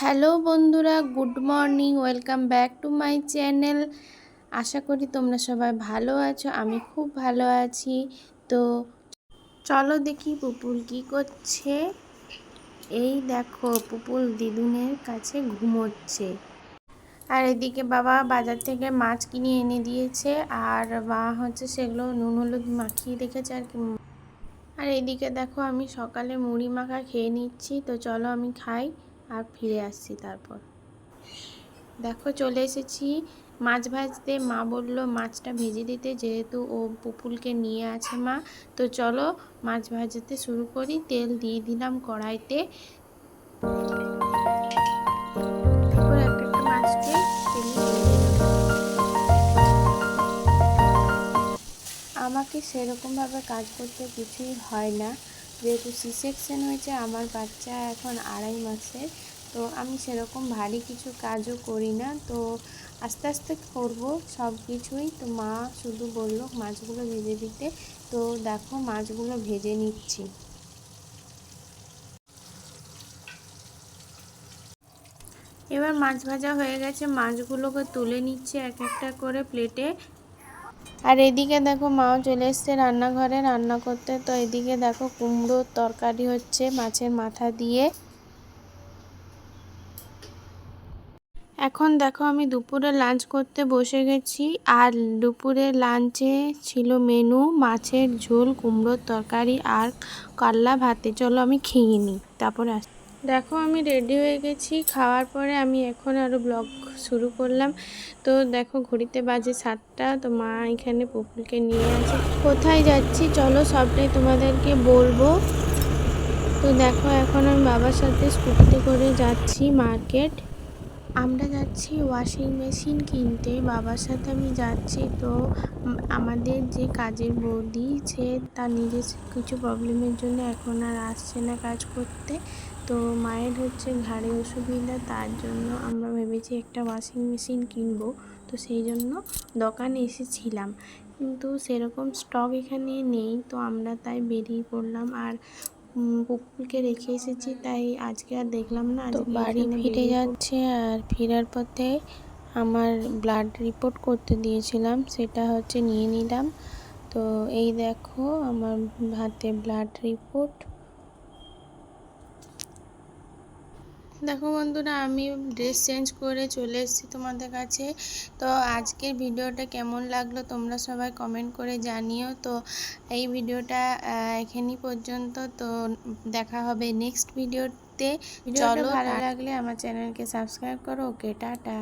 Hello বন্ধুরা, good morning. Welcome back to my channel. আশা করি তোমরা সবাই ভালো আছো। আমি খুব ভালো আছি। তো চলো দেখি পুপুল কি করছে। এই দেখো, পুপুল দিদুনের কাছে ঘুমোচ্ছে। আর এদিকে বাবা বাজার থেকে মাছ কিনে এনে দিয়েছে, আর মা হচ্ছে সেগুলো নুন হলুদ মাখিয়ে রেখেছে আর কি। আর এদিকে দেখো, আমি সকালে মুড়ি মাখা খেয়ে নিচ্ছি। তো চলো আমি খাই আর ফিরে আসছি। তারপর দেখো চলে এসেছি মাছ ভাজতে। মা বললো মাছটা ভেজে দিতে, যেহেতু ও পুপুলকে নিয়ে আছে মা। তো চলো মাছ ভাজতে শুরু করি। তেল দিয়ে দিলাম কড়াইতে। তারপর একটা একটা মাছকে তেলে দিয়ে দিলাম। আমাকে সেরকমভাবে কাজ করতে কিছুই হয় না, যেহেতু সি সেকশন হয়েছে। আমার বাচ্চা এখন 2.5 মাসের। তো আমি সেরকম ভারী কিছু কাজও করি না। তো আস্তে আস্তে করব সব কিছুই। তো মা শুধু বললো মাছগুলো ভেজে দিতে। তো দেখো মাছগুলো ভেজে নিচ্ছি। এবার মাছ ভাজা হয়ে গেছে, মাছগুলোকে তুলে নিচ্ছে এক একটা করে প্লেটে। আর এদিকে দেখো মাও চলে এসছে রান্নাঘরে রান্না করতে। তো এদিকে দেখো কুমড়োর তরকারি হচ্ছে মাছের মাথা দিয়ে। এখন দেখো আমি দুপুরে লাঞ্চ করতে বসে গেছি। আর দুপুরের লাঞ্চে ছিল মেনু মাছের ঝোল, কুমড়োর তরকারি আর কাল্লা ভাতে। চলো আমি খেয়ে নিই, তারপরে আস। দেখো আমি রেডি হয়ে গেছি। খাওয়ার পরে আমি এখন আরও ব্লগ শুরু করলাম। তো দেখো ঘড়িতে বাজে 7টা। তো মা এখানে পুপুলকে নিয়ে আছে। কোথায় যাচ্ছি চলো সবটাই তোমাদেরকে বলবো। তো দেখো এখন আমি বাবার সাথে স্কুটিতে করে যাচ্ছি মার্কেট। আমরা যাচ্ছি ওয়াশিং মেশিন কিনতে, বাবার সাথে আমি যাচ্ছি। তো আমাদের যে কাজের বৌদি, সে তার নিজের কিছু প্রবলেমের জন্য এখন আর আসছে না কাজ করতে। তো মায়ের হচ্ছে ঘাড়ে অসুবিধা, তার জন্য আমরা ভেবেছি একটা ওয়াশিং মেশিন কিনবো। তো সেই জন্য দোকানে এসেছিলাম, কিন্তু সেরকম স্টক এখানে নেই। তো আমরা তাই বেরিয়ে পড়লাম। আর পুপুলকে রেখে এসেছি, তাই আজকে আর দেখলাম না। তো বাড়ি ফিরে যাচ্ছে, আর ফেরার পথে আমার ব্লাড রিপোর্ট করতে দিয়েছিলাম, সেটা হচ্ছে নিয়ে নিলাম। তো এই দেখো আমার হাতে ব্লাড রিপোর্ট। দেখো বন্ধুরা, আমি ড্রেস চেঞ্জ করে চলে এসেছি তোমাদের কাছে। তো আজকের ভিডিওটা কেমন লাগলো তোমরা সবাই কমেন্ট করে জানিও। তো এই ভিডিওটা এখানেই পর্যন্ত। তো দেখা হবে নেক্সট ভিডিওতে। চলো ভালো লাগলে আমার চ্যানেলকে সাবস্ক্রাইব করো। ওকে, টাটা।